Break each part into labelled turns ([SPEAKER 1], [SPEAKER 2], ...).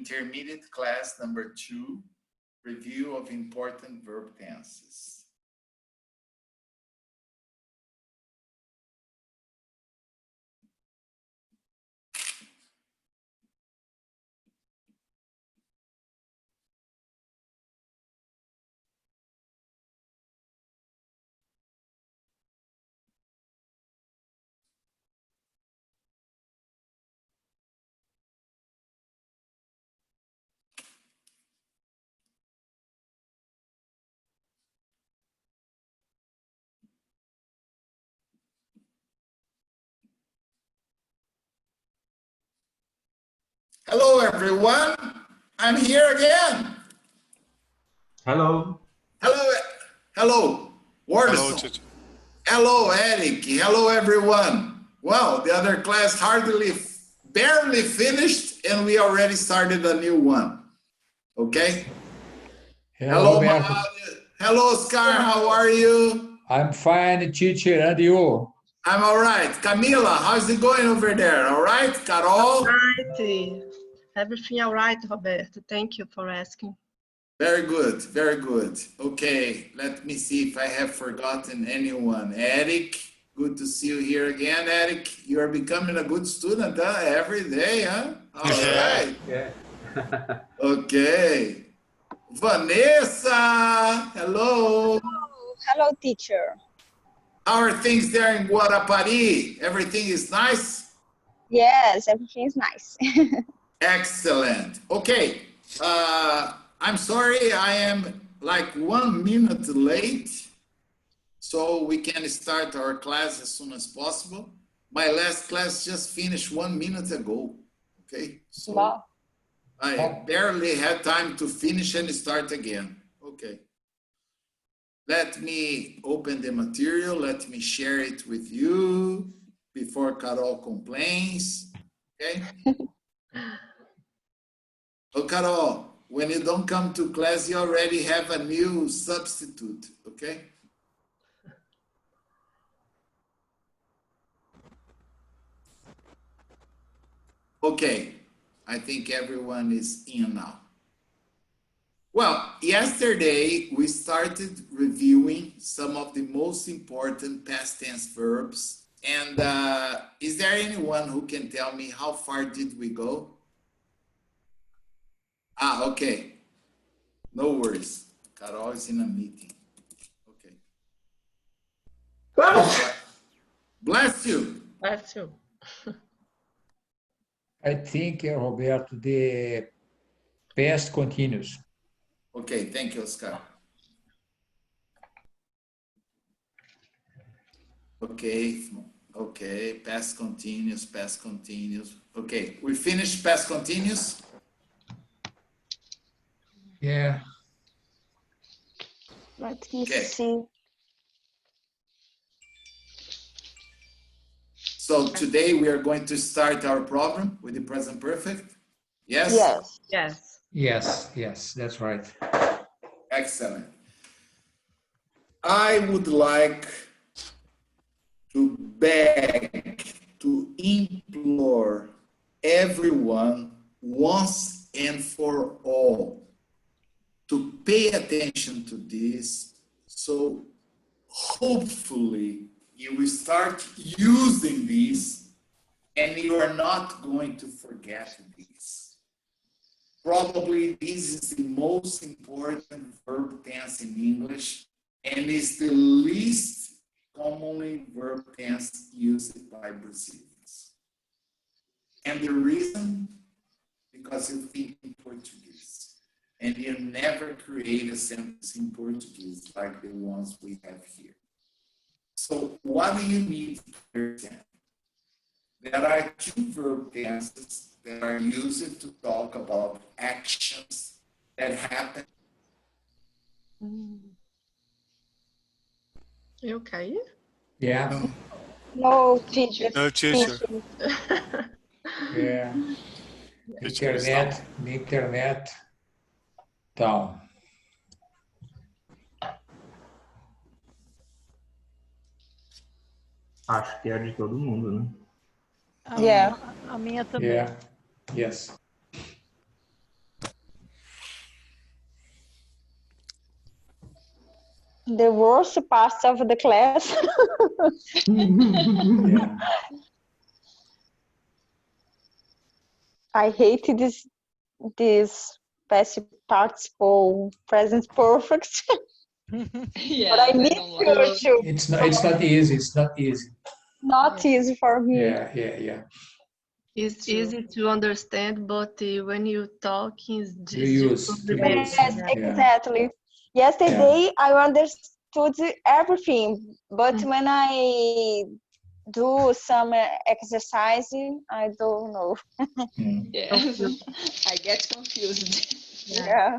[SPEAKER 1] Intermediate class number 2, review of important verb tenses. Hello, everyone. I'm here again.
[SPEAKER 2] Hello.
[SPEAKER 1] Hello. Hello, Warderson. Hello, Eric. Hello, everyone. Well, the other class barely finished, and we already started a new one. Okay?
[SPEAKER 3] Hello,
[SPEAKER 1] Hello, Oscar. How are you?
[SPEAKER 3] I'm fine, teacher. And you?
[SPEAKER 1] I'm all right. Camila, how's it going over there? All right? Carol?
[SPEAKER 4] All right. Everything all right, Roberto. Thank you for asking.
[SPEAKER 1] Very good. Very good. Okay, let me see if I have forgotten anyone. Eric, good to see you here again. Eric, you are becoming a good student every day, huh? All right.
[SPEAKER 2] Yeah.
[SPEAKER 1] Okay. Vanessa, hello.
[SPEAKER 5] Hello, teacher.
[SPEAKER 1] How are things there in Guarapari? Everything is nice?
[SPEAKER 5] Yes, everything is nice.
[SPEAKER 1] Excellent. Okay. I'm sorry I am like 1 minute late, so we can start our class as soon as possible. My last class just finished 1 minute ago. Okay. So
[SPEAKER 5] Wow.
[SPEAKER 1] I barely had time to finish and start again. Okay. Let me open the material. Let me share it with you before Carol complains. Okay. Oh, Carol, when you don't come to class, you already have a new substitute. Okay. Okay. I think everyone is in now. Well, yesterday we started reviewing some of the most important past tense verbs. And is there anyone who can tell me how far did we go? Okay. No worries. Carol is in a meeting. Okay. Bless you.
[SPEAKER 4] Bless you.
[SPEAKER 3] I think, Roberto, the past continues.
[SPEAKER 1] Okay, thank you, Oscar. Okay, past continuous, past continuous. Okay, we finished past continuous?
[SPEAKER 3] Yeah.
[SPEAKER 5] Let me see.
[SPEAKER 1] So today we are going to start our program with the present perfect? Yes?
[SPEAKER 5] Yes.
[SPEAKER 4] Yes.
[SPEAKER 3] Yes, yes, that's right.
[SPEAKER 1] Excellent. I would like to beg, to implore everyone once and for all to pay attention to this. So hopefully you will start using this and you are not going to forget this. Probably this is the most important verb tense in English and is the least commonly verb tense used by Brazilians. And the reason, because you think in Portuguese and you never create a sentence in Portuguese like the ones we have here. So what do you need to understand? There are 2 verb tenses that are used to talk about actions that happen.
[SPEAKER 4] You okay?
[SPEAKER 3] Yeah.
[SPEAKER 5] No, teacher.
[SPEAKER 6] No, teacher.
[SPEAKER 3] Yeah. Internet down.
[SPEAKER 2] Acho que é de todo mundo, né?
[SPEAKER 5] Yeah.
[SPEAKER 7] A minha também.
[SPEAKER 3] Yeah. Yes.
[SPEAKER 5] the worst parts of the class.
[SPEAKER 3] Yeah.
[SPEAKER 5] I hate this past participle present perfect,
[SPEAKER 6] Yes,
[SPEAKER 5] but I
[SPEAKER 6] I
[SPEAKER 5] need
[SPEAKER 6] don't like.
[SPEAKER 5] to.
[SPEAKER 3] It's not easy. It's not easy.
[SPEAKER 5] Not easy for me.
[SPEAKER 3] Yeah.
[SPEAKER 4] It's
[SPEAKER 6] True.
[SPEAKER 4] easy to understand, but when you talk, it's
[SPEAKER 3] You
[SPEAKER 4] just
[SPEAKER 3] use.
[SPEAKER 5] Yes,
[SPEAKER 3] Yeah.
[SPEAKER 5] exactly. Yesterday I understood everything, but
[SPEAKER 4] Mm.
[SPEAKER 5] when I do some exercise, I don't know.
[SPEAKER 3] Mm.
[SPEAKER 6] Yes, I get confused.
[SPEAKER 4] Yeah.
[SPEAKER 5] Yeah.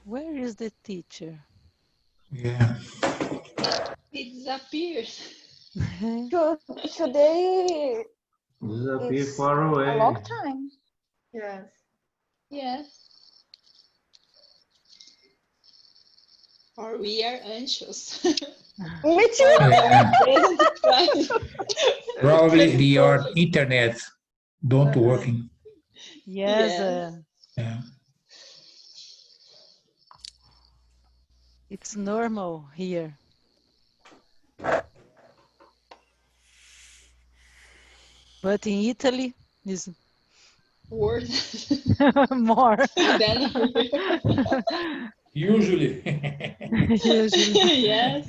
[SPEAKER 7] Where is the teacher?
[SPEAKER 3] Yeah.
[SPEAKER 6] It disappears.
[SPEAKER 5] Today
[SPEAKER 2] Disappear
[SPEAKER 5] is
[SPEAKER 2] far
[SPEAKER 5] a long
[SPEAKER 2] away.
[SPEAKER 5] time.
[SPEAKER 4] Yes.
[SPEAKER 6] Yes. Or we are anxious.
[SPEAKER 5] Me too.
[SPEAKER 3] Yeah.
[SPEAKER 6] Present time.
[SPEAKER 3] Probably
[SPEAKER 6] Present
[SPEAKER 3] your
[SPEAKER 6] perfect.
[SPEAKER 3] internet don't working.
[SPEAKER 7] Yes,
[SPEAKER 6] Yes.
[SPEAKER 3] Yeah.
[SPEAKER 7] it's normal here. But in Italy is
[SPEAKER 6] Worse
[SPEAKER 7] more.
[SPEAKER 6] than here.
[SPEAKER 3] Usually.
[SPEAKER 7] Usually.
[SPEAKER 6] Yes.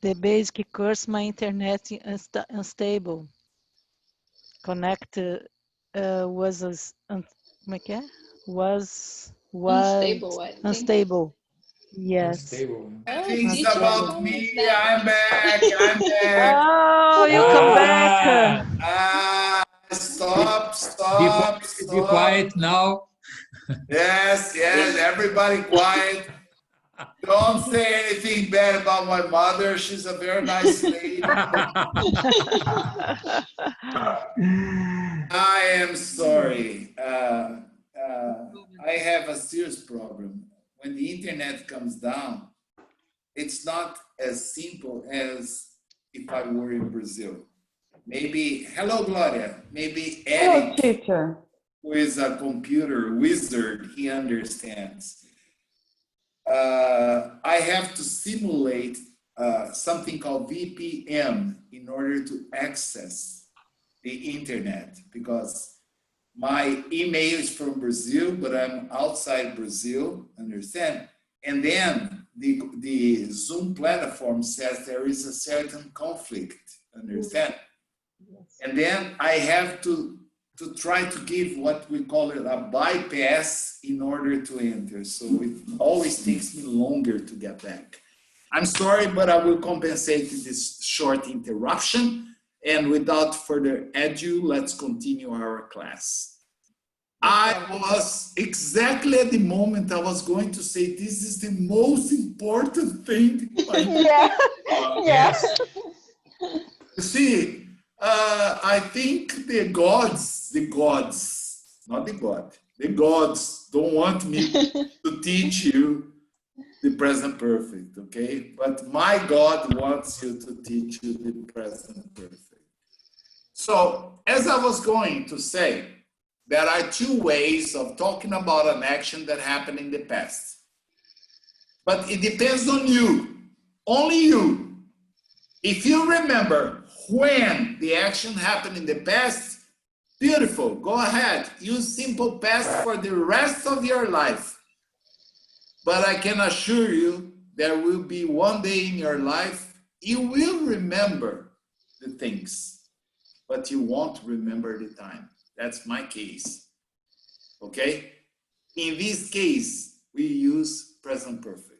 [SPEAKER 7] The basic course, my internet unstable. Connect como é que é? Was
[SPEAKER 6] Unstable, I think.
[SPEAKER 7] unstable. Yes.
[SPEAKER 3] Unstable.
[SPEAKER 6] Oh,
[SPEAKER 1] Things
[SPEAKER 6] teacher,
[SPEAKER 1] about
[SPEAKER 6] how is
[SPEAKER 1] me.
[SPEAKER 6] that?
[SPEAKER 1] I'm back. I'm back.
[SPEAKER 7] Oh, you come back.
[SPEAKER 1] Stop,
[SPEAKER 3] Be,
[SPEAKER 1] stop,
[SPEAKER 3] be
[SPEAKER 1] stop.
[SPEAKER 3] quiet now.
[SPEAKER 1] Yes, everybody quiet. Don't say anything bad about my mother. She's a very nice lady. I am sorry. I have a serious problem. When the internet comes down, it's not as simple as if I were in Brazil. Maybe, hello, Gloria. Maybe
[SPEAKER 8] Hello,
[SPEAKER 1] Eric,
[SPEAKER 8] teacher.
[SPEAKER 1] who is a computer wizard, he understands. I have to simulate something called VPN in order to access the internet, because my email is from Brazil, but I'm outside Brazil, understand? And then the Zoom platform says there is a certain conflict, understand? And then I have to try to give what we call it a bypass in order to enter. So it always takes me longer to get back. I'm sorry, but I will compensate this short interruption. And without further ado, let's continue our class. I was exactly at the moment I was going to say, this is the most important thing.
[SPEAKER 5] Yeah. Yeah.
[SPEAKER 1] You see, I think the gods, not the God, the gods don't want me to teach you the present perfect, okay? But my God wants you to teach you the present perfect. So, as I was going to say, there are two ways of talking about an action that happened in the past. But it depends on you, only you. If you remember when the action happened in the past, beautiful, go ahead, use simple past for the rest of your life. But I can assure you, there will be one day in your life, you will remember the things, but you won't remember the time. That's my case, okay? In this case, we use present perfect.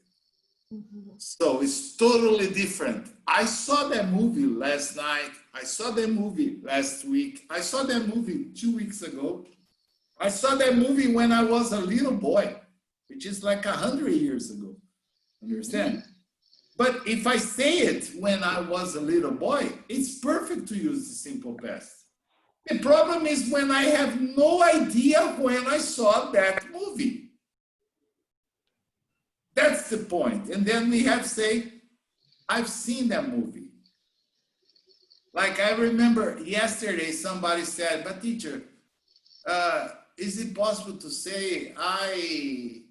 [SPEAKER 1] So it's totally different. I saw that movie last night. I saw that movie last week. I saw that movie 2 weeks ago. I saw that movie when I was a little boy, which is like 100 years ago. Understand? But if I say it when I was a little boy, it's perfect to use the simple past. The problem is when I have no idea when I saw that movie. That's the point. And then we have to say, I've seen that movie. Like I remember yesterday somebody said, but teacher, is it possible to say I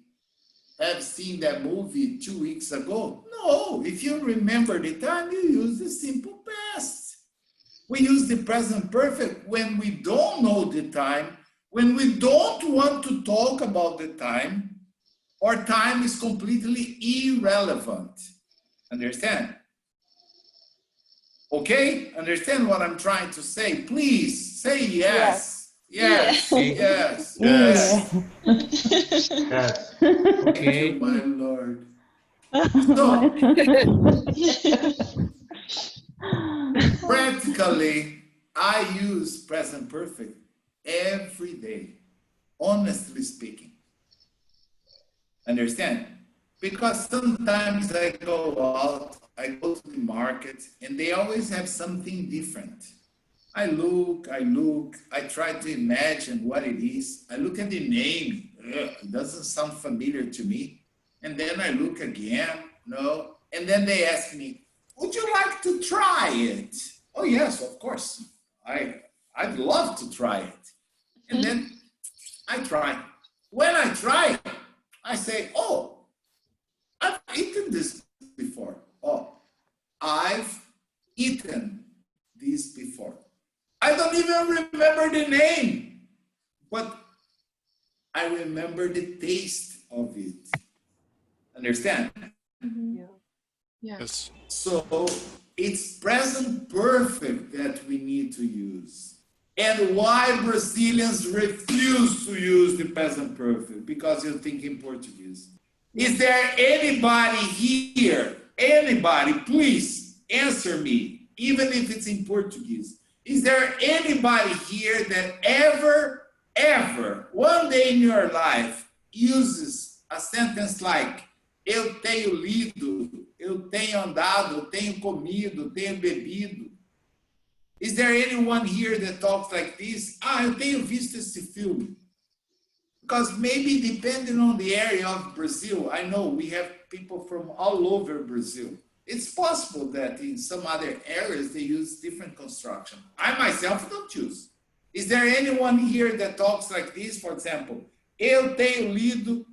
[SPEAKER 1] have seen that movie 2 weeks ago? No, if you remember the time, you use the simple past. We use the present perfect when we don't know the time, when we don't want to talk about the time, or time is completely irrelevant. Understand? Okay? Understand what I'm trying to say? Please say yes. Yes. Yes. Yes.
[SPEAKER 2] Yes.
[SPEAKER 1] Thank
[SPEAKER 3] Okay.
[SPEAKER 1] you, my Lord. So, practically, I use present perfect every day, honestly speaking. Understand? Because sometimes I go out, I go to the market, and they always have something different. I look, I try to imagine what it is. I look at the name, it doesn't sound familiar to me. And then I look again, no. And then they ask me, would you like to try it? Oh yes, of course. I'd love to try it. And then I try. When I try, I say, oh, I've eaten this before. Oh, I've eaten this before. I don't even remember the name, but I remember the taste of it. Understand?
[SPEAKER 6] Yes.
[SPEAKER 1] So it's present perfect that we need to use. And why Brazilians refuse to use the present perfect? Because you think in Portuguese. Is there anybody here, anybody, please answer me, even if it's in Portuguese. Is there anybody here that ever, one day in your life, uses a sentence like, eu tenho lido, eu tenho andado, eu tenho comido, eu tenho bebido? Is there anyone here that talks like this? Eu tenho visto esse filme. Because maybe depending on the area of Brazil, I know we have people from all over Brazil. It's possible that in some other areas they use different construction. I myself don't use. Is there anyone here that talks like this? For example, eu tenho lido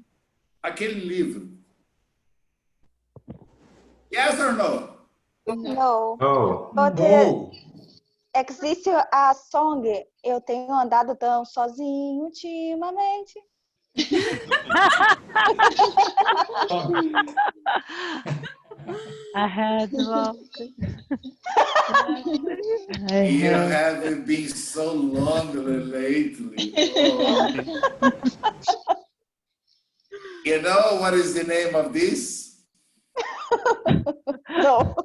[SPEAKER 1] aquele livro. Yes or no?
[SPEAKER 5] No.
[SPEAKER 2] Oh,
[SPEAKER 5] But
[SPEAKER 1] No.
[SPEAKER 5] existe a song Eu Tenho Andado Tão Sozinho Ultimamente.
[SPEAKER 7] I had walked.
[SPEAKER 1] You have been so lonely lately. Oh. You know what is the name of this?
[SPEAKER 5] No.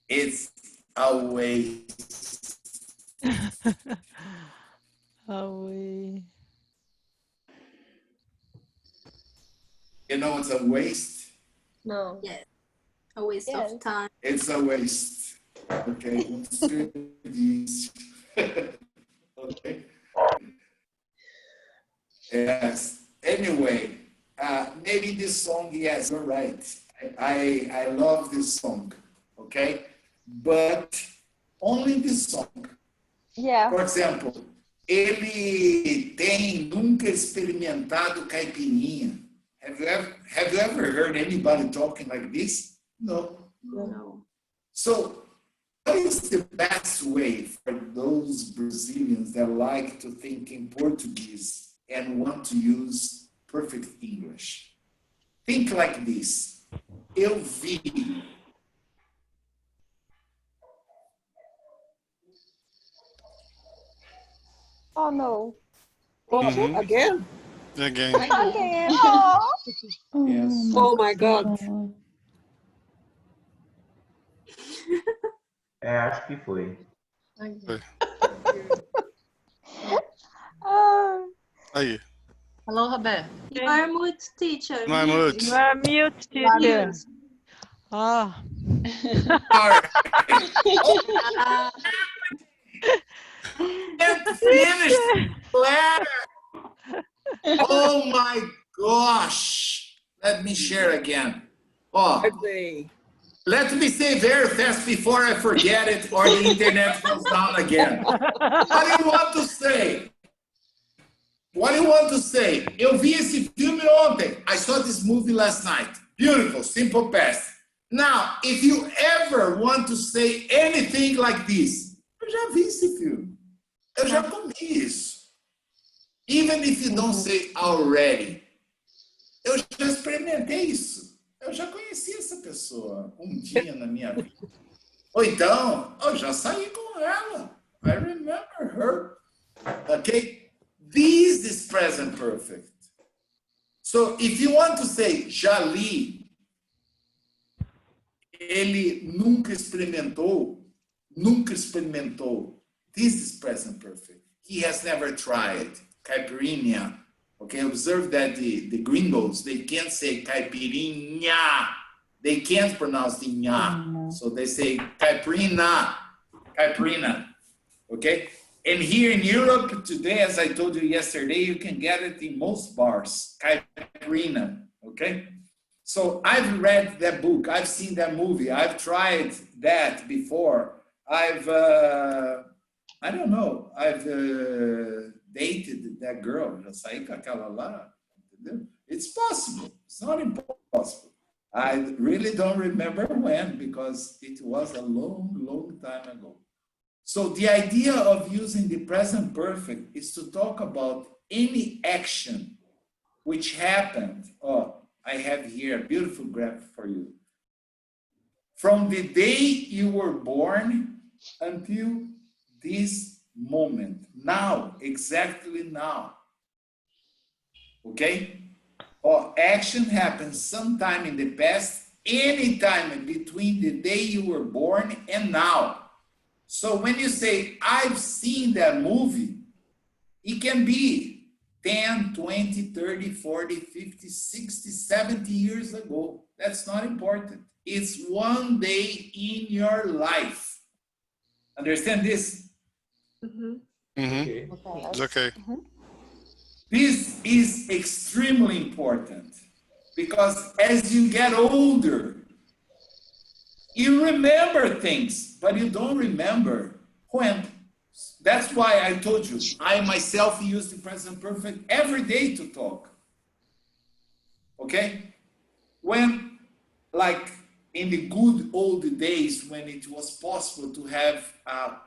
[SPEAKER 1] It's a waste.
[SPEAKER 7] Away.
[SPEAKER 1] You know what's a waste?
[SPEAKER 4] No.
[SPEAKER 8] Yes. A waste
[SPEAKER 5] Yes.
[SPEAKER 8] of time.
[SPEAKER 1] It's a waste. Okay. Um desperdício. Okay. Yes. Anyway, maybe this song, yes, you're right. I love this song. Okay. But only this song.
[SPEAKER 5] Yeah.
[SPEAKER 1] Por exemplo, ele tem nunca experimentado caipirinha. Have you ever heard anybody talking like this? No.
[SPEAKER 8] No.
[SPEAKER 1] So, what is the best way for those Brazilians that like to think in Portuguese and want to use perfect English? Think like this. Eu vi.
[SPEAKER 5] Oh, no.
[SPEAKER 9] Oh, again?
[SPEAKER 10] Again.
[SPEAKER 5] Again. Oh.
[SPEAKER 1] Yes.
[SPEAKER 9] Oh my God.
[SPEAKER 2] acho que foi.
[SPEAKER 5] Ah.
[SPEAKER 10] Aí.
[SPEAKER 4] Hello, Roberto.
[SPEAKER 8] You are mute, teacher.
[SPEAKER 10] Não é mute.
[SPEAKER 7] You are mute, teacher. Oh,
[SPEAKER 1] Can't finish the letter. Oh my gosh. Let me share again. Oh,
[SPEAKER 9] Say.
[SPEAKER 1] let me say very fast before I forget it or the internet goes down again. What do you want to say? What do you want to say? Eu vi esse filme ontem. I saw this movie last night. Beautiful, simple past. Now, if you ever want to say anything like this, eu já vi esse filme. Eu já comi isso. Even if you don't say already. Eu já experimentei isso. Eu já conheci essa pessoa dia na minha vida. Ou então, eu já saí com ela. I remember her. Okay? This is present perfect. So if you want to say já li, ele nunca experimentou, this is present perfect. He has never tried caipirinha. Okay, observe that the gringos, they can't say caipirinha. They can't pronounce the nya. So they say caipirinha. Okay? And here in Europe today, as I told you yesterday, you can get it in most bars, caipirinha, okay? So I've read that book, I've seen that movie, I've tried that before. I've dated that girl, já saí com aquela lá, entendeu? It's possible, it's not impossible. I really don't remember when, because it was a long time ago. So the idea of using the present perfect is to talk about any action which happened. Oh, I have here a beautiful graph for you. From the day you were born until this moment, now, exactly now. Okay? Or action happens sometime in the past, any time between the day you were born and now. So when you say, I've seen that movie, it can be 10, 20, 30, 40, 50, 60, 70 years ago. That's not important. It's one day in your life. Understand this?
[SPEAKER 10] Okay. Okay.
[SPEAKER 1] This is extremely important because as you get older, you remember things, but you don't remember when. That's why I told you, I myself use the present perfect every day to talk. Okay? When, like in the good old days when it was possible to have a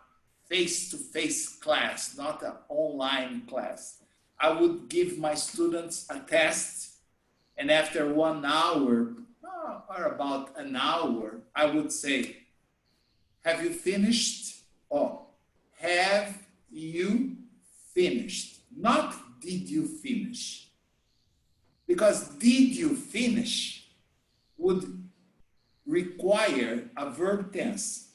[SPEAKER 1] face-to-face class, not an online class, I would give my students a test, and after 1 hour, or about an hour, I would say, have you finished? Or have you finished? Not did you finish? Because did you finish would require a verb tense.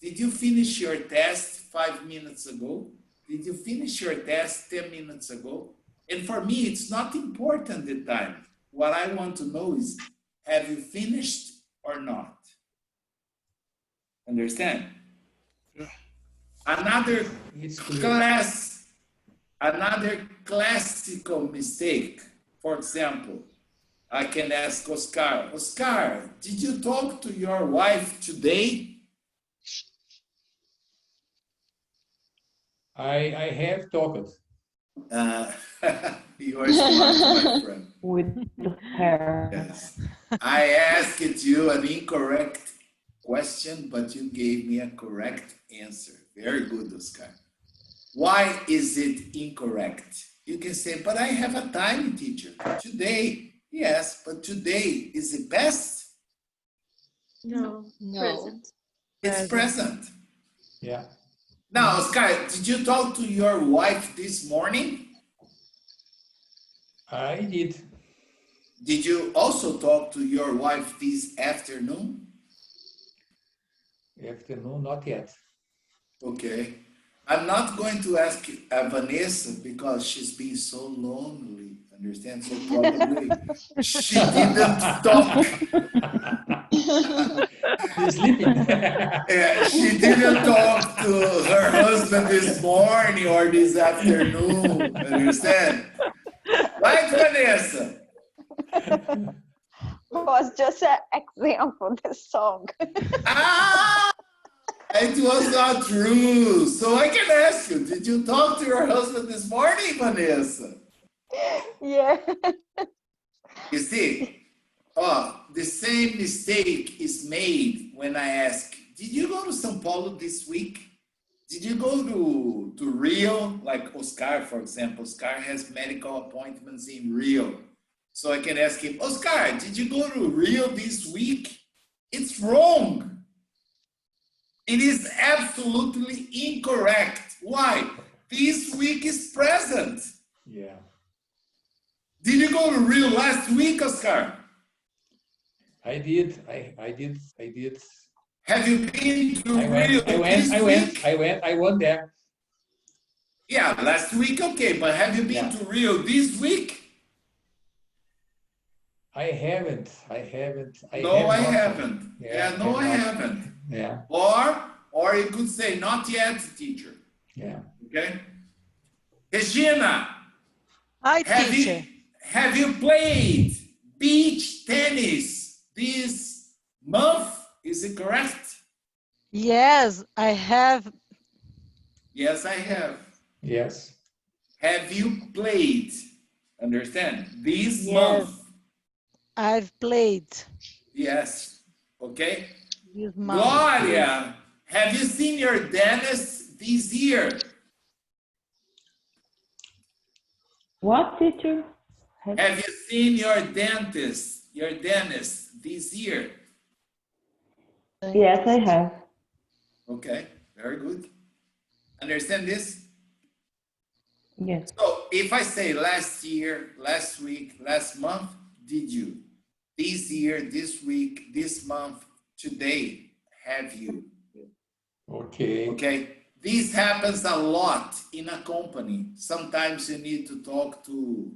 [SPEAKER 1] Did you finish your test 5 minutes ago? Did you finish your test 10 minutes ago? And for me, it's not important the time. What I want to know is, have you finished or not? Understand?
[SPEAKER 10] Yeah.
[SPEAKER 1] Another classical mistake, for example, I can ask Oscar, Oscar, did you talk to your wife today?
[SPEAKER 3] I have talked.
[SPEAKER 1] You are smart, my friend.
[SPEAKER 11] With her.
[SPEAKER 1] Yes. I asked you an incorrect question, but you gave me a correct answer. Very good, Oscar. Why is it incorrect? You can say, but I have a time, teacher. Today, yes, but today is the past?
[SPEAKER 8] No.
[SPEAKER 6] No.
[SPEAKER 8] Present.
[SPEAKER 1] It's present.
[SPEAKER 3] Yeah.
[SPEAKER 1] Now, Oscar, did you talk to your wife this morning?
[SPEAKER 3] I did.
[SPEAKER 1] Did you also talk to your wife this afternoon?
[SPEAKER 3] Afternoon, not yet.
[SPEAKER 1] Okay. I'm not going to ask Vanessa because she's been so lonely, understand? So probably she didn't talk.
[SPEAKER 3] He's sleeping.
[SPEAKER 1] She didn't talk to her husband this morning or this afternoon, understand? Right, Vanessa?
[SPEAKER 5] Was just an example, this song.
[SPEAKER 1] Ah! It was not true. So I can ask you, did you talk to your husband this morning, Vanessa?
[SPEAKER 5] Yeah.
[SPEAKER 1] You see, the same mistake is made when I ask, did you go to São Paulo this week? Did you go to Rio? Like Oscar, for example. Oscar has medical appointments in Rio. So I can ask him, Oscar, did you go to Rio this week? It's wrong. It is absolutely incorrect. Why? This week is present.
[SPEAKER 3] Yeah.
[SPEAKER 1] Did you go to Rio last week, Oscar?
[SPEAKER 3] I did. I did.
[SPEAKER 1] Have you been to
[SPEAKER 3] I
[SPEAKER 1] Rio this week?
[SPEAKER 3] I went there.
[SPEAKER 1] Yeah, last week, okay. But have you been to Rio this week?
[SPEAKER 3] I haven't.
[SPEAKER 1] I haven't.
[SPEAKER 3] Yeah,
[SPEAKER 1] I haven't.
[SPEAKER 3] Yeah.
[SPEAKER 1] Or you could say, not yet, teacher.
[SPEAKER 3] Yeah.
[SPEAKER 1] Okay? Regina.
[SPEAKER 7] Hi, teacher.
[SPEAKER 1] Have you played beach tennis this month? Is it correct?
[SPEAKER 7] Yes, I have.
[SPEAKER 1] Yes, I have.
[SPEAKER 3] Yes.
[SPEAKER 1] Have you played? Understand? This
[SPEAKER 7] Yes.
[SPEAKER 1] month.
[SPEAKER 7] I've played.
[SPEAKER 1] Yes. Okay.
[SPEAKER 7] This month.
[SPEAKER 1] Gloria, have you seen your dentist this year?
[SPEAKER 11] What, teacher?
[SPEAKER 1] Have you seen your dentist this year?
[SPEAKER 11] Yes, I have.
[SPEAKER 1] Okay, very good. Understand this?
[SPEAKER 11] Yes.
[SPEAKER 1] So if I say last year, last week, last month, did you? This year, this week, this month, today, have you?
[SPEAKER 3] Okay.
[SPEAKER 1] Okay. This happens a lot in a company. Sometimes you need to talk to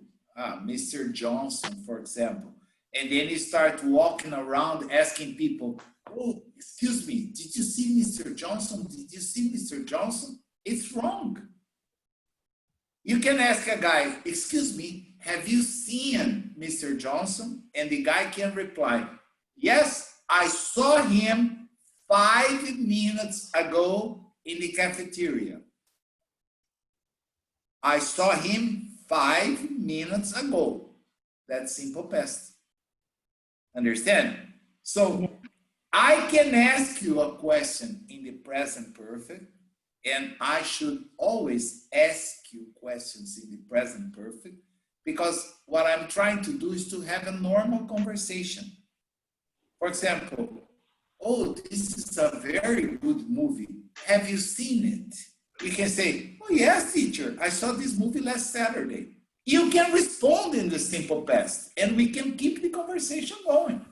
[SPEAKER 1] Mr. Johnson, for example, and then you start walking around asking people, oh, excuse me, did you see Mr. Johnson? Did you see Mr. Johnson? It's wrong. You can ask a guy, excuse me, have you seen Mr. Johnson? And the guy can reply, yes, I saw him 5 minutes ago in the cafeteria. I saw him 5 minutes ago. That's simple past. Understand? So I can ask you a question in the present perfect, and I should always ask you questions in the present perfect, because what I'm trying to do is to have a normal conversation. For example, oh, this is a very good movie. Have you seen it? You can say, oh yes, teacher, I saw this movie last Saturday. You can respond in the simple past, and we can keep the conversation going.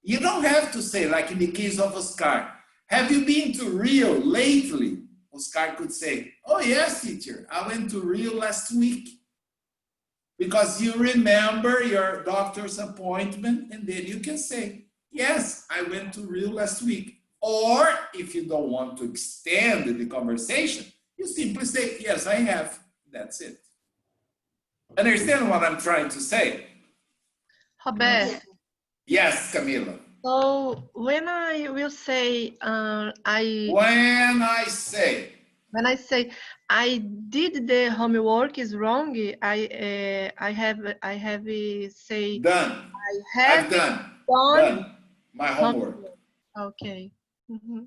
[SPEAKER 1] You don't have to say, like in the case of Oscar, have you been to Rio lately? Oscar could say, oh yes, teacher, I went to Rio last week. Because you remember your doctor's appointment, and then you can say, yes, I went to Rio last week. Or if you don't want to extend the conversation, you simply say, yes, I have. That's it. Understand what I'm trying to say?
[SPEAKER 4] Roberto,
[SPEAKER 1] Yes, Camila.
[SPEAKER 4] so when I will say,
[SPEAKER 1] When I say
[SPEAKER 4] I did the homework is wrong, I have say
[SPEAKER 1] done.
[SPEAKER 4] I have
[SPEAKER 1] I've done my homework.
[SPEAKER 4] Okay. Mhm.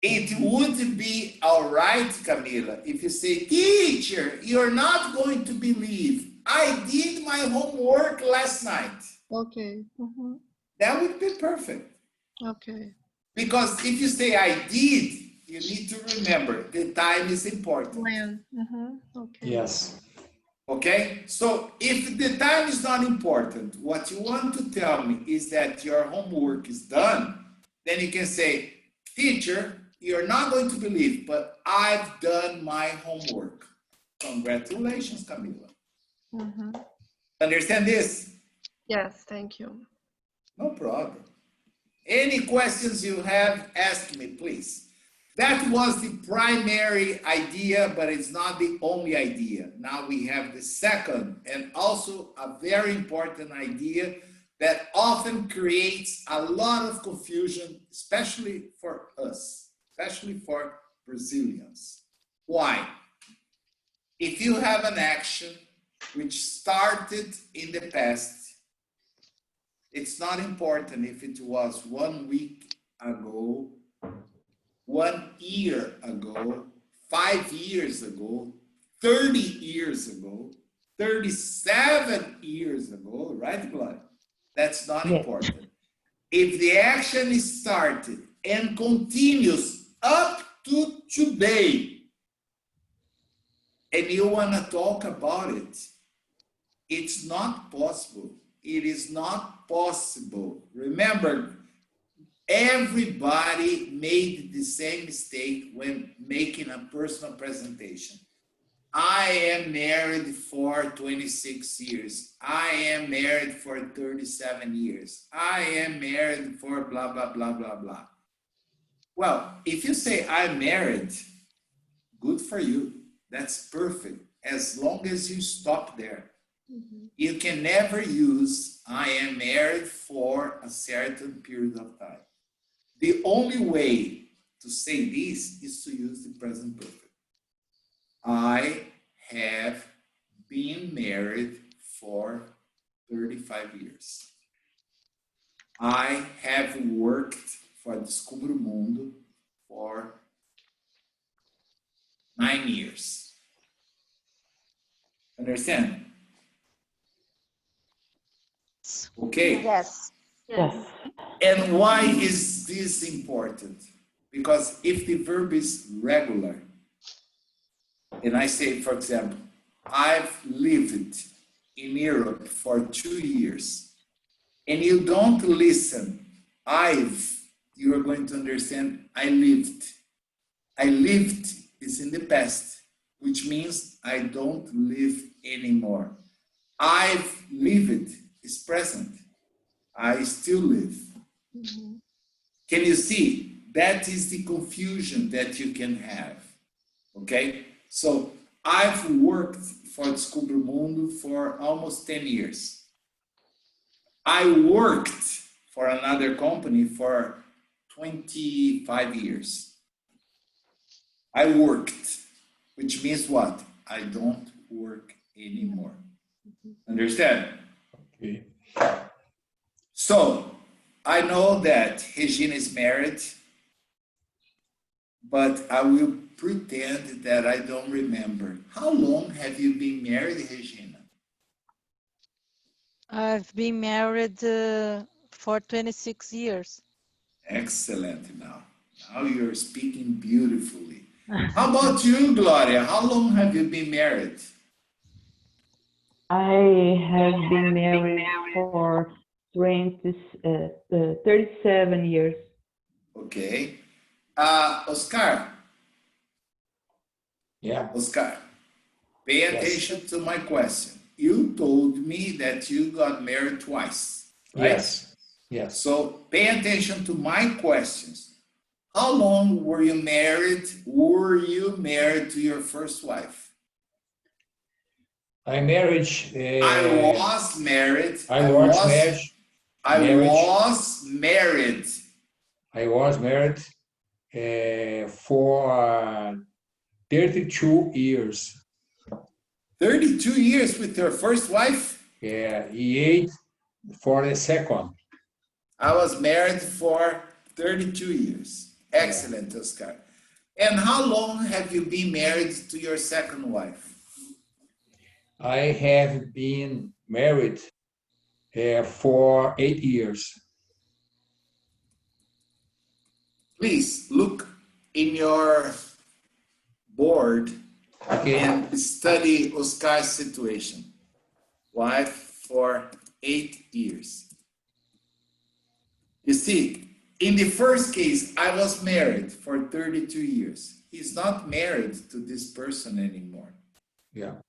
[SPEAKER 1] It would be all right, Camila, if you say, teacher, you're not going to believe I did my homework last night.
[SPEAKER 4] Okay. Mhm.
[SPEAKER 1] That would be perfect.
[SPEAKER 4] Okay.
[SPEAKER 1] Because if you say I did, you need to remember the time is important.
[SPEAKER 4] When? Mhm. Okay.
[SPEAKER 3] Yes.
[SPEAKER 1] Okay? So if the time is not important, what you want to tell me is that your homework is done, then you can say, teacher, you're not going to believe, but I've done my homework. Congratulations, Camila.
[SPEAKER 4] Mhm.
[SPEAKER 1] Understand this?
[SPEAKER 4] Yes, thank you.
[SPEAKER 1] No problem. Any questions you have, ask me, please. That was the primary idea, but it's not the only idea. Now we have the second and also a very important idea that often creates a lot of confusion, especially for us, especially for Brazilians. Why? If you have an action which started in the past, it's not important if it was 1 week ago, 1 year ago, 5 years ago, 30 years ago, 37 years ago, right, Gloria? That's not important. If the action is started and continues up to today, and you want to talk about it, it's not possible. It is not possible. Remember, everybody made the same mistake when making a personal presentation. I am married for 26 years. I am married for 37 years. I am married for blah, blah, blah, blah, blah. Well, if you say I'm married, good for you. That's perfect, as long as you stop there. You can never use I am married for a certain period of time. The only way to say this is to use the present perfect. I have been married for 35 years. I have worked for Descubra o Mundo for 9 years. Understand? Okay?
[SPEAKER 5] Yes.
[SPEAKER 11] Yes.
[SPEAKER 1] And why is this important? Because if the verb is regular, and I say, for example, I've lived in Europe for 2 years, and you don't listen, you are going to understand, I lived. I lived is in the past, which means I don't live anymore. I've lived is present. I still live. Can you see? That is the confusion that you can have. Okay? So I've worked for Descubra o Mundo for almost 10 years. I worked for another company for 25 years. I worked, which means what? I don't work anymore. Understand?
[SPEAKER 3] Okay.
[SPEAKER 1] So I know that Regina is married, but I will pretend that I don't remember. How long have you been married, Regina?
[SPEAKER 7] I've been married for 26 years.
[SPEAKER 1] Excellent now. Now you're speaking beautifully. How about you, Gloria? How long have you been married?
[SPEAKER 11] I have been married for 37 years.
[SPEAKER 1] Okay. Oscar.
[SPEAKER 3] Yeah.
[SPEAKER 1] Oscar, pay attention to my question. You told me that you got married twice, right?
[SPEAKER 3] Yes. Yes.
[SPEAKER 1] So pay attention to my questions. How long were you married? Were you married to your first wife?
[SPEAKER 3] I married.
[SPEAKER 1] I was married.
[SPEAKER 3] I was married for 32 years.
[SPEAKER 1] 32 years with your first wife?
[SPEAKER 3] Yeah, 8 for the second.
[SPEAKER 1] I was married for 32 years. Excellent, Oscar. And how long have you been married to your second wife?
[SPEAKER 3] I have been married for 8 years.
[SPEAKER 1] Please look in your board and study Oscar's situation. Wife for 8 years. You see, in the first case, I was married for 32 years. He's not married to this person anymore.
[SPEAKER 3] Yeah.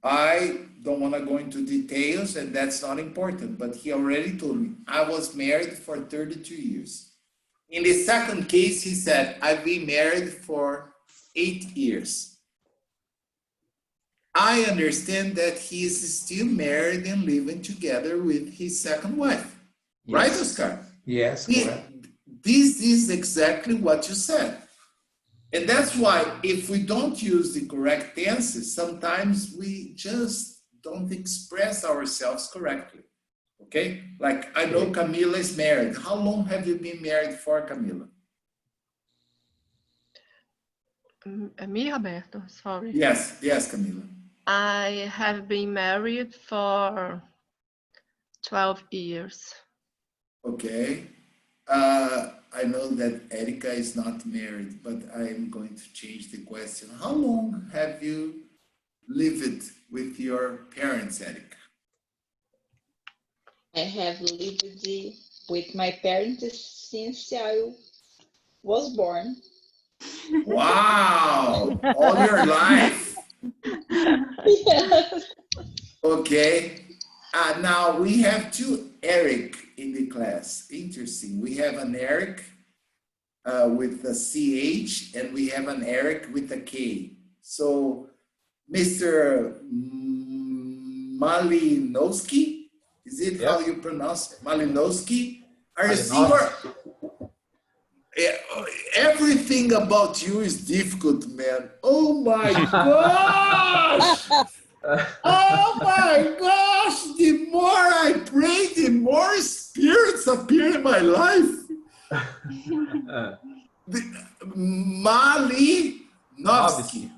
[SPEAKER 1] I don't want to go into details, and that's not important, but he already told me I was married for 32 years. In the second case, he said, I've been married for 8 years. I understand that he is still married and living together with his second wife.
[SPEAKER 3] Yes.
[SPEAKER 1] Right, Oscar?
[SPEAKER 3] Yes, correct.
[SPEAKER 1] This is exactly what you said. And that's why if we don't use the correct tenses, sometimes we just don't express ourselves correctly. Okay? Like, I know Camila is married. How long have you been married for, Camila?
[SPEAKER 4] Me, Roberto, sorry.
[SPEAKER 1] Yes, Camila.
[SPEAKER 4] I have been married for 12 years.
[SPEAKER 1] Okay. I know that Erika is not married, but I am going to change the question. How long have you lived with your parents, Erika?
[SPEAKER 6] I have lived with my parents since I was born.
[SPEAKER 1] Wow! All your life.
[SPEAKER 6] Yes.
[SPEAKER 1] Okay. Now we have two Eric in the class. Interesting. We have an Eric with a CH and we have an Eric with a K. So Mr. Malinowski, is it how you pronounce Malinowski? Are you single? Everything about you is difficult, man. Oh my gosh! Oh my gosh! The more I pray, the more spirits appear in my life. Malinowski.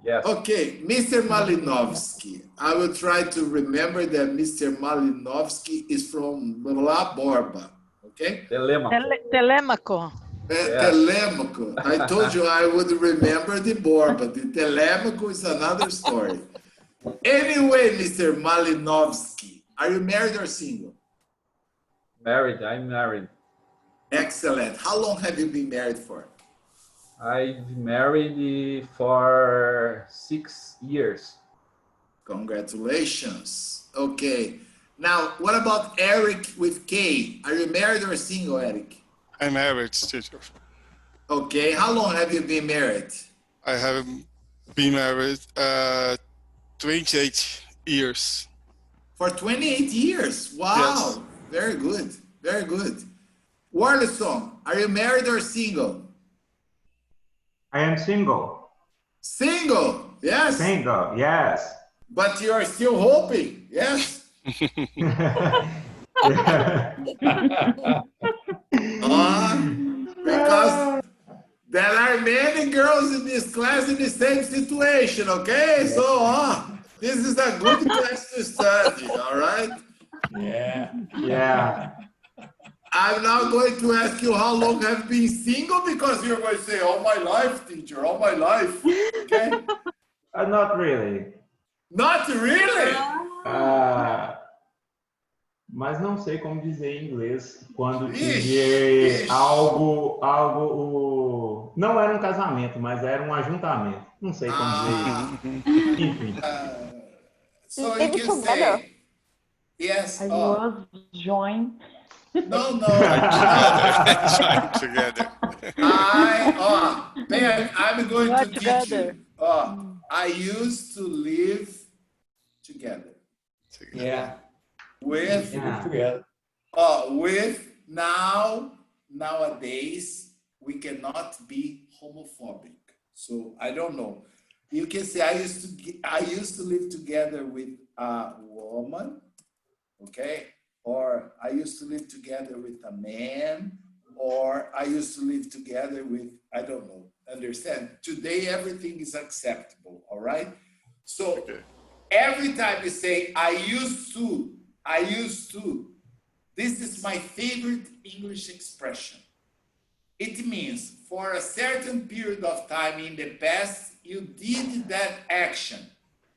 [SPEAKER 2] Yes.
[SPEAKER 1] Okay, Mr. Malinowski. I will try to remember that Mr. Malinowski is from La Borba. Okay?
[SPEAKER 7] Telemaco.
[SPEAKER 1] Telemaco. I told you I would remember the Borba. The Telemaco is another story. Anyway, Mr. Malinowski, are you married or single?
[SPEAKER 2] Married. I'm married.
[SPEAKER 1] Excellent. How long have you been married for?
[SPEAKER 2] I've been married for 6 years.
[SPEAKER 1] Congratulations. Okay. Now, what about Eric with K? Are you married or single, Eric?
[SPEAKER 10] I'm married, teacher.
[SPEAKER 1] Okay. How long have you been married?
[SPEAKER 10] I have been married 28 years.
[SPEAKER 1] For 28 years. Wow.
[SPEAKER 10] Yes.
[SPEAKER 1] Very good. Very good. Warleson, are you married or single?
[SPEAKER 2] I am single.
[SPEAKER 1] Single. Yes.
[SPEAKER 2] Single. Yes.
[SPEAKER 1] But you are still hoping. Yes. Because there are many girls in this class in the same situation, okay? So, this is a good class to study, all right?
[SPEAKER 3] Yeah.
[SPEAKER 2] Yeah.
[SPEAKER 1] I'm now going to ask you how long have you been single, because you're going to say, all my life, teacher, all my life, okay?
[SPEAKER 2] Not really.
[SPEAKER 1] Not really?
[SPEAKER 2] Mas não sei como dizer em inglês quando
[SPEAKER 1] Ixi.
[SPEAKER 2] tive algo, não era um casamento, mas era um ajuntamento. Não sei como dizer isso. Enfim.
[SPEAKER 1] So you
[SPEAKER 5] Live
[SPEAKER 1] can
[SPEAKER 5] together.
[SPEAKER 1] say, yes.
[SPEAKER 11] I was joined.
[SPEAKER 1] No.
[SPEAKER 10] Join together.
[SPEAKER 1] Ben, I'm going
[SPEAKER 7] Not
[SPEAKER 1] to teach
[SPEAKER 7] together.
[SPEAKER 1] you. I used to live together
[SPEAKER 3] Yeah.
[SPEAKER 1] with
[SPEAKER 3] Together.
[SPEAKER 1] nowadays we cannot be homophobic. So I don't know. You can say I used to live together with a woman, okay? Or I used to live together with a man, or I used to live together with, I don't know, understand? Today, everything is acceptable, all right? So every time you say, I used to, this is my favorite English expression. It means for a certain period of time in the past, you did that action,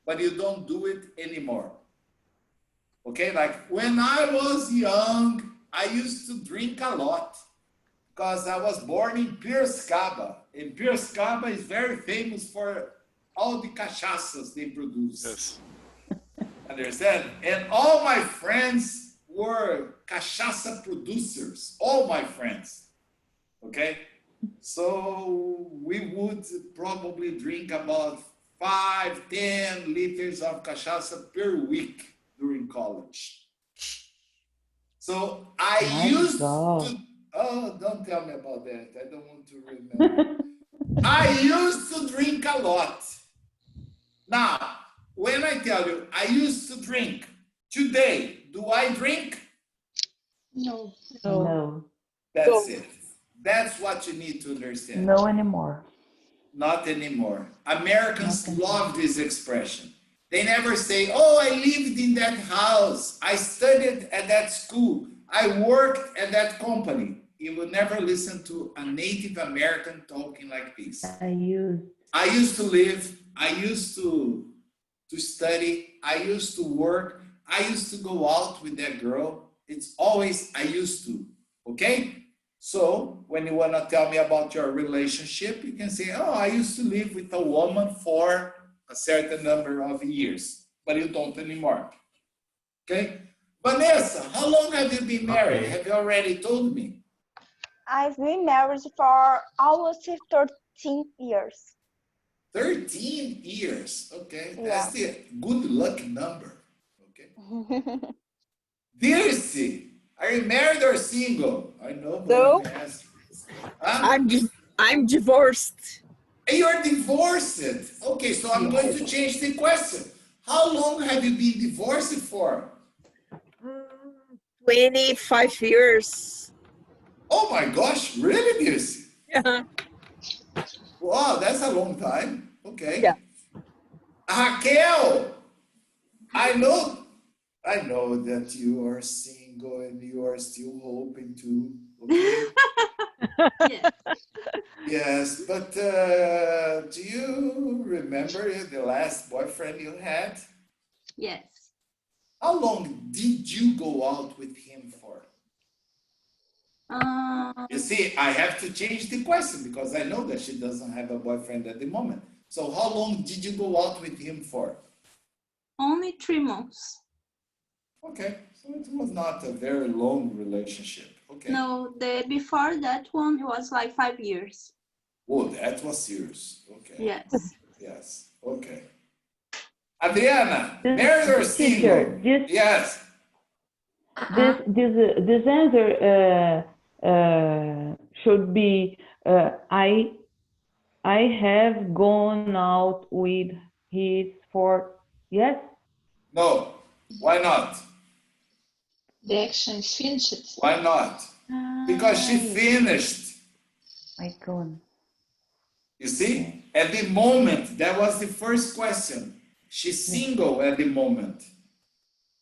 [SPEAKER 1] but you don't do it anymore. Okay, like when I was young, I used to drink a lot because I was born in Piracicaba. And Piracicaba is very famous for all the cachaças they produce.
[SPEAKER 10] Yes.
[SPEAKER 1] Understand? And all my friends were cachaça producers, all my friends. Okay? So we would probably drink about 5-10 liters of cachaça per week during college. So I used to, don't tell me about that. I don't want to remember. I used to drink a lot. Now, when I tell you I used to drink, today, do I drink?
[SPEAKER 6] No.
[SPEAKER 11] No.
[SPEAKER 1] That's it. That's what you need to understand.
[SPEAKER 11] No anymore.
[SPEAKER 1] Not anymore. Americans love this expression. They never say, oh, I lived in that house. I studied at that school. I worked at that company. You will never listen to a Native American talking like this. I used to live. I used to study. I used to work. I used to go out with that girl. It's always I used to. Okay? So when you want to tell me about your relationship, you can say, oh, I used to live with a woman for a certain number of years, but you don't anymore. Okay? Vanessa, how long have you been married?
[SPEAKER 2] Okay.
[SPEAKER 1] Have you already told me?
[SPEAKER 5] I've been married for almost 13 years.
[SPEAKER 1] 13 years. Okay.
[SPEAKER 5] Yeah.
[SPEAKER 1] That's the good luck number. Okay. Dirce, are you married or single? I know.
[SPEAKER 9] No.
[SPEAKER 1] Huh?
[SPEAKER 9] I'm divorced.
[SPEAKER 1] You're divorced. Okay, so I'm going to change the question. How long have you been divorced for?
[SPEAKER 9] 25 years.
[SPEAKER 1] Oh my gosh, really, Dirce?
[SPEAKER 9] Yeah.
[SPEAKER 1] Wow, that's a long time. Okay.
[SPEAKER 9] Yeah.
[SPEAKER 1] Raquel, I know that you are single and you are still hoping to. Okay?
[SPEAKER 8] Yes.
[SPEAKER 1] Yes, but do you remember the last boyfriend you had?
[SPEAKER 8] Yes.
[SPEAKER 1] How long did you go out with him for? You see, I have to change the question because I know that she doesn't have a boyfriend at the moment. So how long did you go out with him for?
[SPEAKER 8] Only 3 months.
[SPEAKER 1] Okay, so it was not a very long relationship. Okay.
[SPEAKER 8] No, before that one it was like 5 years.
[SPEAKER 1] Oh, that was serious. Okay.
[SPEAKER 8] Yes.
[SPEAKER 1] Yes. Okay. Adriana, married or single?
[SPEAKER 11] Teacher,
[SPEAKER 1] Yes.
[SPEAKER 11] this answer should be I have gone out with his for yes.
[SPEAKER 1] No. Why not?
[SPEAKER 6] The action is finished.
[SPEAKER 1] Why not? Because she finished.
[SPEAKER 11] My God.
[SPEAKER 1] You see? At the moment, that was the first question. She's single at the moment.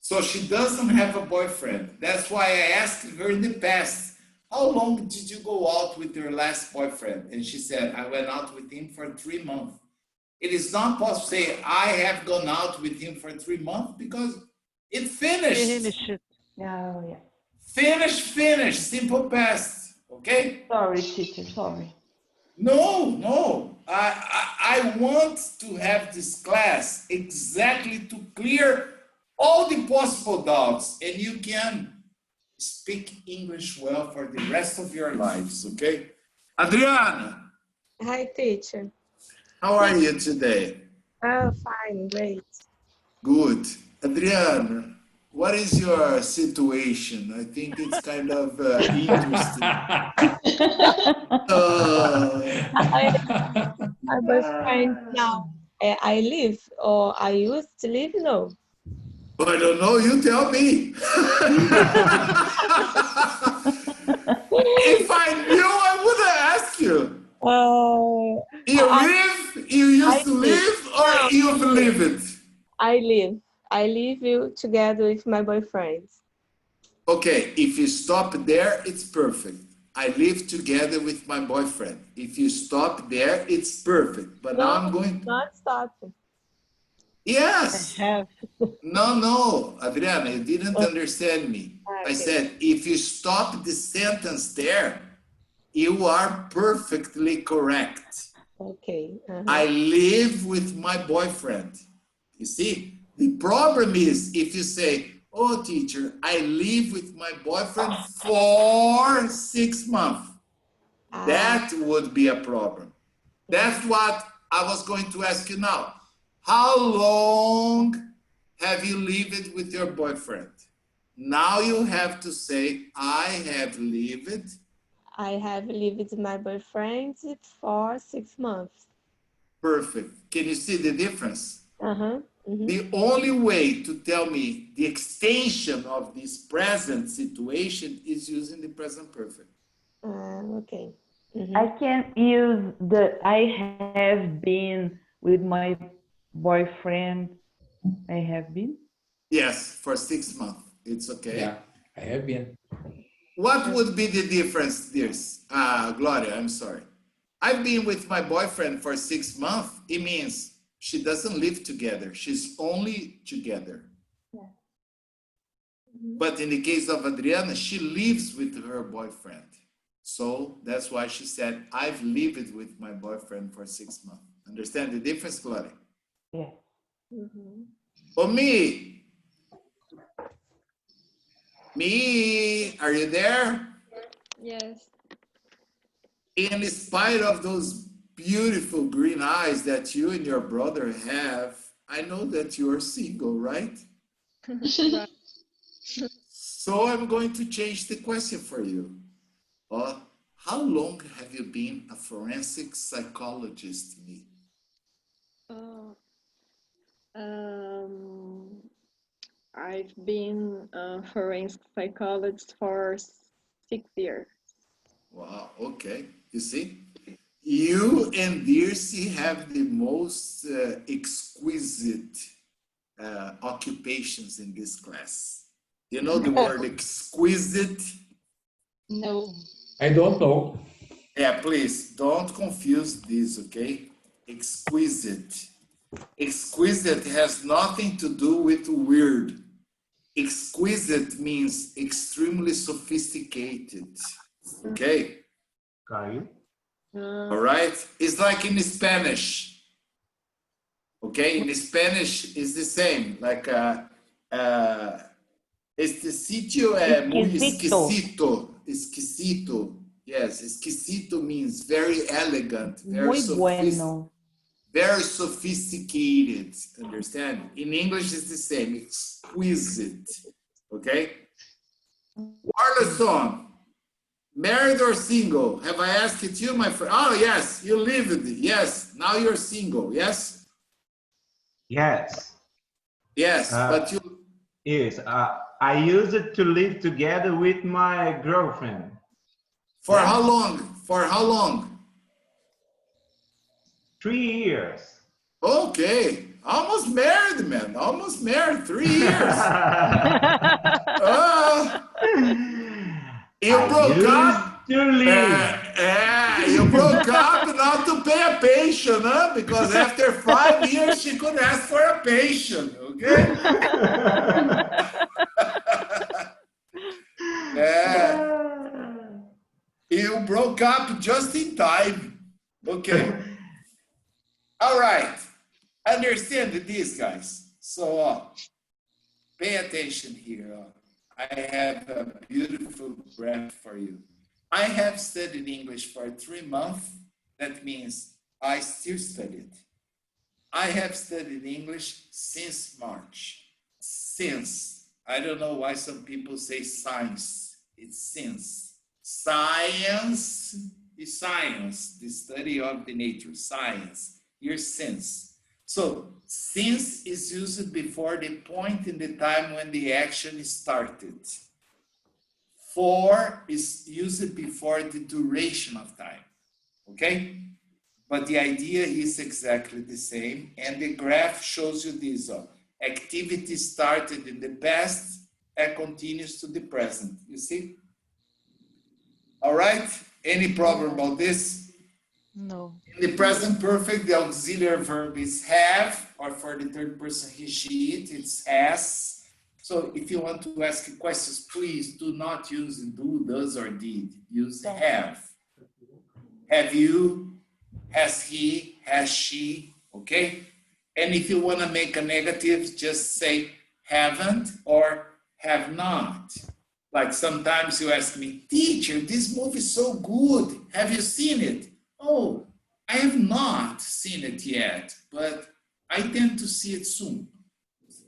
[SPEAKER 1] So she doesn't have a boyfriend. That's why I asked her in the past, how long did you go out with your last boyfriend? And she said, I went out with him for 3 months. It is not possible to say, I have gone out with him for 3 months because it finished.
[SPEAKER 11] Oh, yeah.
[SPEAKER 1] Finish, simple past, okay?
[SPEAKER 11] Sorry, teacher, sorry.
[SPEAKER 1] No. I want to have this class exactly to clear all the possible doubts, and you can speak English well for the rest of your lives, okay? Adriana,
[SPEAKER 12] Hi, teacher.
[SPEAKER 1] how are you today?
[SPEAKER 12] Oh, fine, great.
[SPEAKER 1] Good. Adriana, what is your situation? I think it's kind of interesting.
[SPEAKER 12] My boyfriend now. I live, or I used to live, no.
[SPEAKER 1] I don't know, you tell me. If I knew, I would have asked you. You used to live, or you've lived?
[SPEAKER 12] I live. I live together with my boyfriend.
[SPEAKER 1] Okay, if you stop there, it's perfect. I live together with my boyfriend. If you stop there, it's perfect. But now I'm going...
[SPEAKER 12] Not stop.
[SPEAKER 1] Yes.
[SPEAKER 12] I have.
[SPEAKER 1] No, Adriana, you didn't understand me. Okay. I said, if you stop the sentence there, you are perfectly correct.
[SPEAKER 12] Okay.
[SPEAKER 1] I live with my boyfriend. You see, the problem is if you say, oh, teacher, I live with my boyfriend for 6 months. That would be a problem. That's what I was going to ask you now. How long have you lived with your boyfriend? Now you have to say, I have lived.
[SPEAKER 12] I have lived with my boyfriend for 6 months.
[SPEAKER 1] Perfect. Can you see the difference?
[SPEAKER 12] Mm-hmm.
[SPEAKER 1] The only way to tell me the extension of this present situation is using the present perfect.
[SPEAKER 12] Okay. Mm-hmm.
[SPEAKER 11] I can use the I have been with my boyfriend. I have been?
[SPEAKER 1] Yes, for 6 months. It's okay.
[SPEAKER 3] Yeah, I have been.
[SPEAKER 1] What would be the difference, dears? Gloria, I'm sorry. I've been with my boyfriend for 6 months. It means she doesn't live together. She's only together.
[SPEAKER 12] Yeah.
[SPEAKER 1] But in the case of Adriana, she lives with her boyfriend. So that's why she said, I've lived with my boyfriend for 6 months. Understand the difference, Gloria?
[SPEAKER 11] Yeah.
[SPEAKER 12] Mm-hmm.
[SPEAKER 1] Oh, me, are you there?
[SPEAKER 12] Yes.
[SPEAKER 1] In spite of those beautiful green eyes that you and your brother have, I know that you are single, right?
[SPEAKER 12] Right.
[SPEAKER 1] So I'm going to change the question for you. How long have you been a forensic psychologist, me?
[SPEAKER 12] I've been a forensic psychologist for 6 years.
[SPEAKER 1] Wow, okay. You see? You and Dirce have the most exquisite occupations in this class. You know the word exquisite?
[SPEAKER 6] No.
[SPEAKER 3] I don't know.
[SPEAKER 1] Yeah, please, don't confuse this, okay? Exquisite. Exquisite has nothing to do with weird. Exquisite means extremely sophisticated, okay?
[SPEAKER 2] Caiu.
[SPEAKER 1] All right? It's like in Spanish, okay? In Spanish, it's the same, like este sitio é muy exquisito. Exquisito. Yes, exquisito means very elegant, very
[SPEAKER 11] bueno.
[SPEAKER 1] Very sophisticated, understand? In English, it's the same, exquisite, okay? Warleson, married or single? Have I asked it you, my friend? Oh, yes, you lived, yes. Now you're single, yes?
[SPEAKER 2] Yes.
[SPEAKER 1] Yes, but you...
[SPEAKER 2] Yes, I used to live together with my girlfriend.
[SPEAKER 1] For how long? For how long?
[SPEAKER 2] 3 years.
[SPEAKER 1] Okay. Almost married, man. Almost married. 3 years. You broke up.
[SPEAKER 2] To live.
[SPEAKER 1] You broke up not to pay a pension, huh? Because after 5 years, she could ask for a pension, okay? You broke up just in time, okay? All right, understand this, guys. So pay attention here. I have a beautiful graph for you. I have studied English for 3 months. That means I still studied. I have studied English since March. Since. I don't know why some people say science. It's since. Science is science, the study of the nature, science. Here, since. So, since is used before the point in the time when the action started. For is used before the duration of time, okay? But the idea is exactly the same, and the graph shows you this. Activity started in the past and continues to the present, you see? All right, any problem about this?
[SPEAKER 7] No.
[SPEAKER 1] In the present perfect, the auxiliary verb is have, or for the third person he, she, it, it's has. So if you want to ask questions, please do not use do, does, or did. Use have. Have you, has he, has she, okay? And if you want to make a negative, just say haven't or have not. Like sometimes you ask me, teacher, this movie is so good. Have you seen it? Oh, I have not seen it yet, but I tend to see it soon.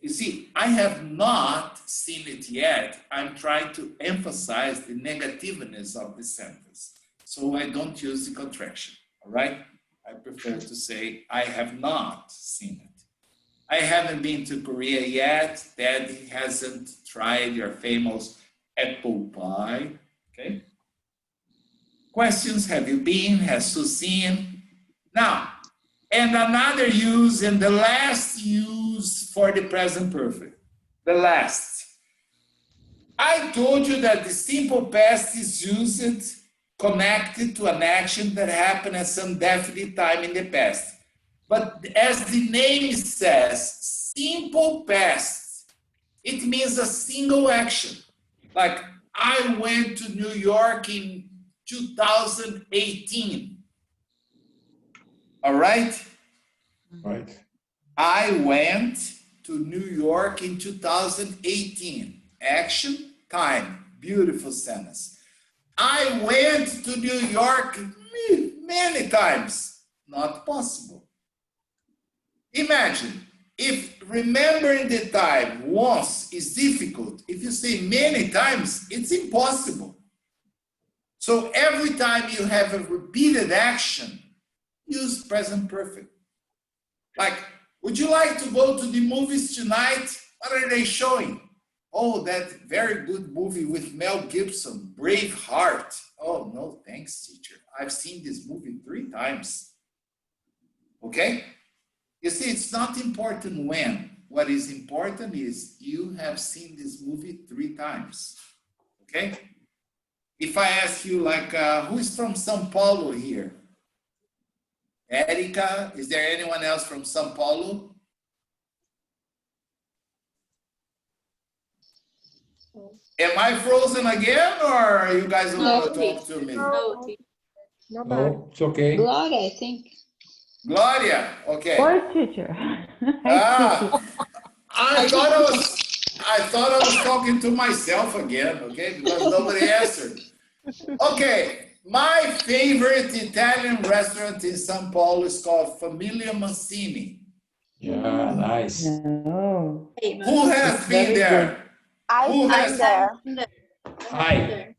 [SPEAKER 1] You see, I have not seen it yet. I'm trying to emphasize the negativeness of the sentence. So I don't use the contraction, all right? I prefer to say, I have not seen it. I haven't been to Korea yet. Daddy hasn't tried your famous apple pie, okay? Questions, have you been, has Sue seen? Now, and another use, and the last use for the present perfect. The last. I told you that the simple past is used connected to an action that happened at some definite time in the past. But as the name says, simple past, it means a single action. Like, I went to New York in 2018. All right?
[SPEAKER 3] Right.
[SPEAKER 1] I went to New York in 2018. Action, time. Beautiful sentence. I went to New York many times. Not possible. Imagine, if remembering the time once is difficult, if you say many times, it's impossible. So every time you have a repeated action, use present perfect. Like, would you like to go to the movies tonight? What are they showing? Oh, that very good movie with Mel Gibson, Braveheart. Oh, no, thanks, teacher. I've seen this movie 3 times. Okay? You see, it's not important when. What is important is you have seen this movie 3 times. Okay? If I ask you, like, who is from São Paulo here? Erica, is there anyone else from São Paulo? Am I frozen again, or are you guys want to talk to me?
[SPEAKER 3] No, it's okay.
[SPEAKER 6] Gloria, I think.
[SPEAKER 1] Gloria, okay.
[SPEAKER 11] Oi, teacher.
[SPEAKER 1] I thought I was talking to myself again, okay, because nobody answered. Okay, my favorite Italian restaurant in São Paulo is called Famiglia Mancini.
[SPEAKER 3] Yeah, nice.
[SPEAKER 11] Oh.
[SPEAKER 1] Who has been there? Who has
[SPEAKER 5] there.
[SPEAKER 3] Hi.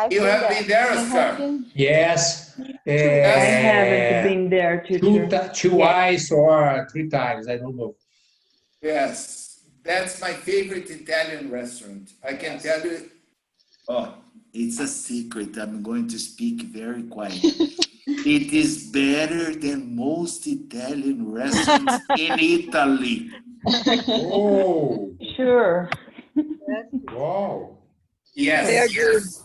[SPEAKER 1] You have been there, Oscar?
[SPEAKER 3] Yes.
[SPEAKER 11] I haven't been there, teacher.
[SPEAKER 3] Two eyes or 3 times, I don't know.
[SPEAKER 1] Yes. That's my favorite Italian restaurant. I can tell you. Oh, it's a secret. I'm going to speak very quiet. It is better than most Italian restaurants in Italy.
[SPEAKER 3] Oh,
[SPEAKER 11] Sure.
[SPEAKER 3] wow.
[SPEAKER 1] Yes.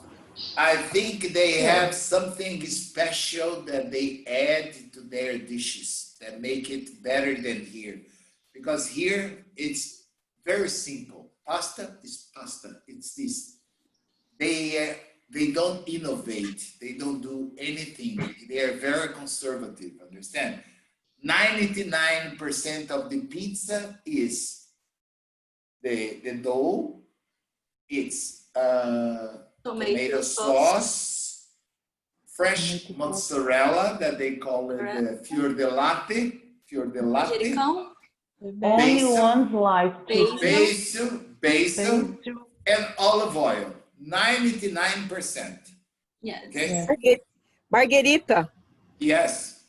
[SPEAKER 1] I think they have something special that they add to their dishes that make it better than here. Because here it's very simple. Pasta is pasta. It's this. They don't innovate. They don't do anything. They are very conservative. Understand? 99% of the pizza is the dough. It's tomato sauce, fresh mozzarella that they call it fior di latte.
[SPEAKER 11] Only one slice.
[SPEAKER 1] Basil, and olive oil. 99%.
[SPEAKER 8] Yes.
[SPEAKER 1] Okay.
[SPEAKER 9] Margherita.
[SPEAKER 1] Yes.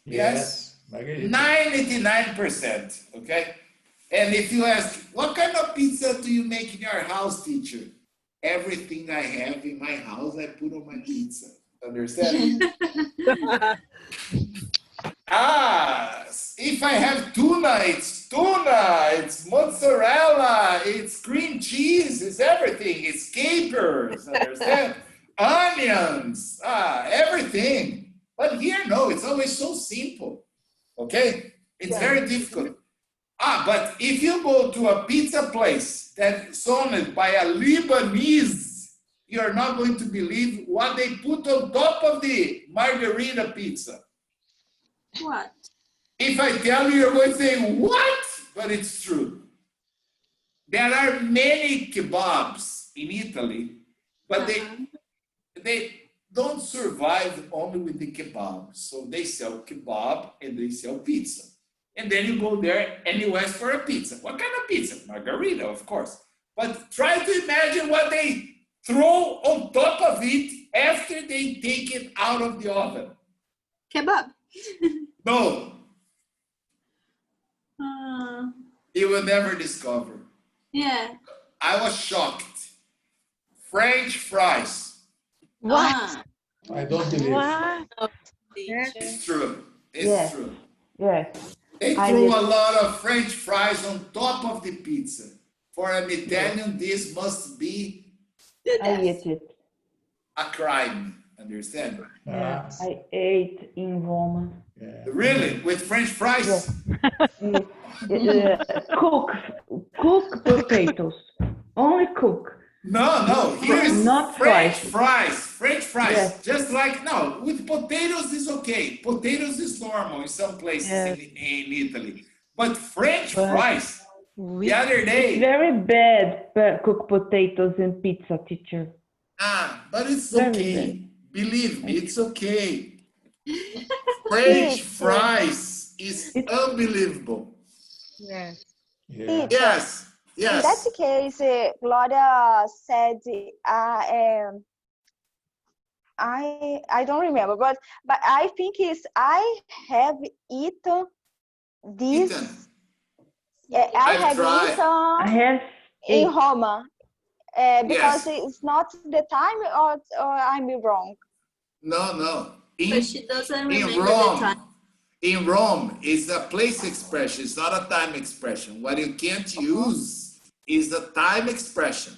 [SPEAKER 3] Margherita.
[SPEAKER 1] 99%. Okay. And if you ask, what kind of pizza do you make in your house, teacher? Everything I have in my house, I put on my pizza. Understand? If I have tuna, it's mozzarella, it's cream cheese, it's everything. It's capers, understand? Onions, everything. But here, no, it's always so simple. Okay? It's very difficult. But if you go to a pizza place that's owned by a Lebanese, you're not going to believe what they put on top of the margarita pizza.
[SPEAKER 8] What?
[SPEAKER 1] If I tell you, you're going to say, what? But it's true. There are many kebabs in Italy, but they don't survive only with the kebab. So they sell kebab and they sell pizza. And then you go there and you ask for a pizza. What kind of pizza? Margarita, of course. But try to imagine what they throw on top of it after they take it out of the oven.
[SPEAKER 8] Kebab.
[SPEAKER 1] No. You will never discover.
[SPEAKER 8] Yeah.
[SPEAKER 1] I was shocked. French fries.
[SPEAKER 7] What?
[SPEAKER 3] I don't believe.
[SPEAKER 7] What?
[SPEAKER 1] It's true. It's true.
[SPEAKER 11] Yes.
[SPEAKER 1] They threw a lot of French fries on top of the pizza. For an Italian, this must be
[SPEAKER 11] I ate it.
[SPEAKER 1] a crime. Understand?
[SPEAKER 11] I ate in Roma.
[SPEAKER 1] Really? With French fries?
[SPEAKER 11] Cook potatoes. Only cook.
[SPEAKER 1] No. Here's
[SPEAKER 11] not
[SPEAKER 1] French
[SPEAKER 11] fries.
[SPEAKER 1] French fries.
[SPEAKER 11] Yes.
[SPEAKER 1] Just like, no, with potatoes is okay. Potatoes is normal in some places in Italy. But French fries, the other day.
[SPEAKER 11] It's very bad cook potatoes in pizza, teacher.
[SPEAKER 1] But it's okay. Believe me, it's okay. French fries is unbelievable.
[SPEAKER 5] Yes.
[SPEAKER 1] Yes.
[SPEAKER 5] In that case, Gloria said, I don't remember, but I think I have eaten this. I have eaten in Roma because it's not the time, or I'm wrong.
[SPEAKER 1] No.
[SPEAKER 8] But she doesn't remember the time.
[SPEAKER 1] In Rome, it's a place expression. It's not a time expression. What you can't use is the time expression.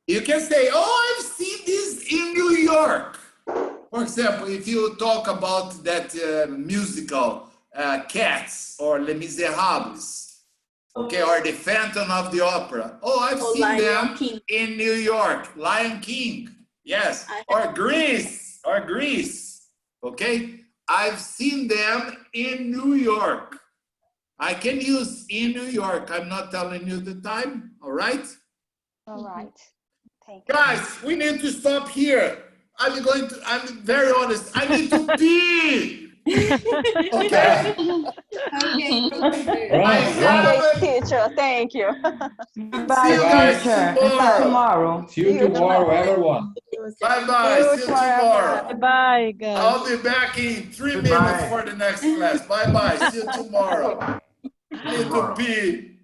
[SPEAKER 1] You can say, I've seen this in New York. For example, if you talk about that musical Cats or Les Miserables, okay, or the Phantom of the Opera. I've seen them in New York. Lion King, yes. Or Grease, okay? I've seen them in New York. I can use in New York. I'm not telling you the time, all right?
[SPEAKER 5] All right. Thank you.
[SPEAKER 1] Guys, we need to stop here. I'm very honest. I need to pee. Okay.
[SPEAKER 5] Okay, teacher. Thank you.
[SPEAKER 11] Bye,
[SPEAKER 1] See you guys
[SPEAKER 11] tomorrow.
[SPEAKER 3] See you tomorrow, everyone.
[SPEAKER 1] Bye-bye. See you tomorrow.
[SPEAKER 7] Bye, guys.
[SPEAKER 1] I'll be back in 3 minutes for the next class. Bye-bye. See you tomorrow. Need to pee.